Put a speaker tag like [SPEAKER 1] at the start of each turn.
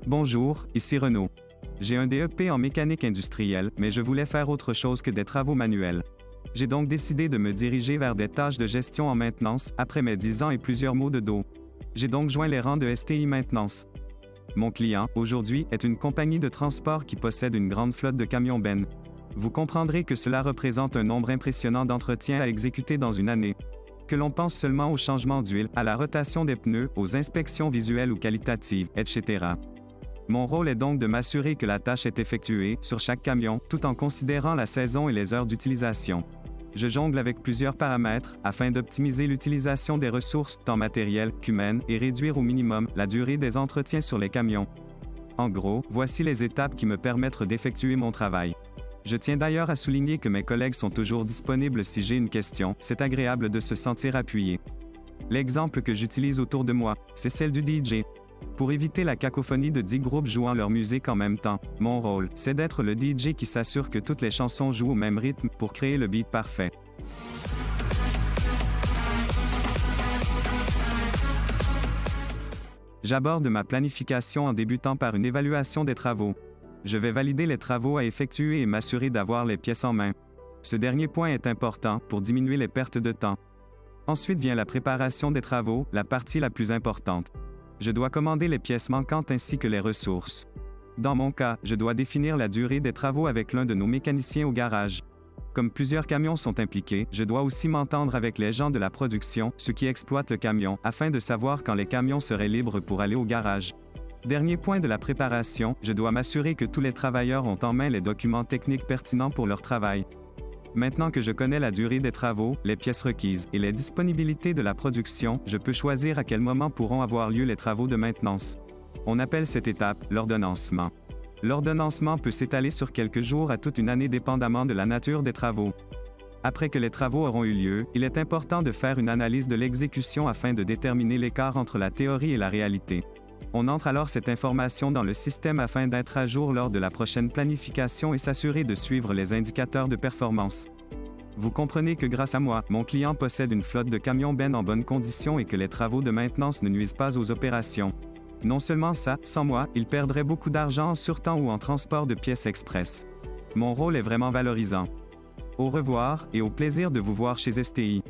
[SPEAKER 1] Bonjour, ici Renaud. J'ai un DEP en mécanique industrielle, mais je voulais faire autre chose que des travaux manuels. J'ai donc décidé de me diriger vers des tâches de gestion en maintenance, après mes 10 ans et plusieurs maux de dos. J'ai donc joint les rangs de STI Maintenance. Mon client, aujourd'hui, est une compagnie de transport qui possède une grande flotte de camions-bennes. Vous comprendrez que cela représente un nombre impressionnant d'entretiens à exécuter dans une année. Que l'on pense seulement au changement d'huile, à la rotation des pneus, aux inspections visuelles ou qualitatives, etc. Mon rôle est donc de m'assurer que la tâche est effectuée, sur chaque camion, tout en considérant la saison et les heures d'utilisation. Je jongle avec plusieurs paramètres, afin d'optimiser l'utilisation des ressources, tant matérielles qu'humaines, et réduire au minimum la durée des entretiens sur les camions. En gros, voici les étapes qui me permettent d'effectuer mon travail. Je tiens d'ailleurs à souligner que mes collègues sont toujours disponibles si j'ai une question, c'est agréable de se sentir appuyé. L'exemple que j'utilise autour de moi, c'est celle du DJ. Pour éviter la cacophonie de 10 groupes jouant leur musique en même temps, mon rôle, c'est d'être le DJ qui s'assure que toutes les chansons jouent au même rythme pour créer le beat parfait. J'aborde ma planification en débutant par une évaluation des travaux. Je vais valider les travaux à effectuer et m'assurer d'avoir les pièces en main. Ce dernier point est important pour diminuer les pertes de temps. Ensuite vient la préparation des travaux, la partie la plus importante. Je dois commander les pièces manquantes ainsi que les ressources. Dans mon cas, je dois définir la durée des travaux avec l'un de nos mécaniciens au garage. Comme plusieurs camions sont impliqués, je dois aussi m'entendre avec les gens de la production, ceux qui exploitent le camion, afin de savoir quand les camions seraient libres pour aller au garage. Dernier point de la préparation, je dois m'assurer que tous les travailleurs ont en main les documents techniques pertinents pour leur travail. Maintenant que je connais la durée des travaux, les pièces requises et les disponibilités de la production, je peux choisir à quel moment pourront avoir lieu les travaux de maintenance. On appelle cette étape l'ordonnancement. L'ordonnancement peut s'étaler sur quelques jours à toute une année dépendamment de la nature des travaux. Après que les travaux auront eu lieu, il est important de faire une analyse de l'exécution afin de déterminer l'écart entre la théorie et la réalité. On entre alors cette information dans le système afin d'être à jour lors de la prochaine planification et s'assurer de suivre les indicateurs de performance. Vous comprenez que grâce à moi, mon client possède une flotte de camions-bennes en bonne condition et que les travaux de maintenance ne nuisent pas aux opérations. Non seulement ça, sans moi, il perdrait beaucoup d'argent en surtemps ou en transport de pièces express. Mon rôle est vraiment valorisant. Au revoir et au plaisir de vous voir chez STI.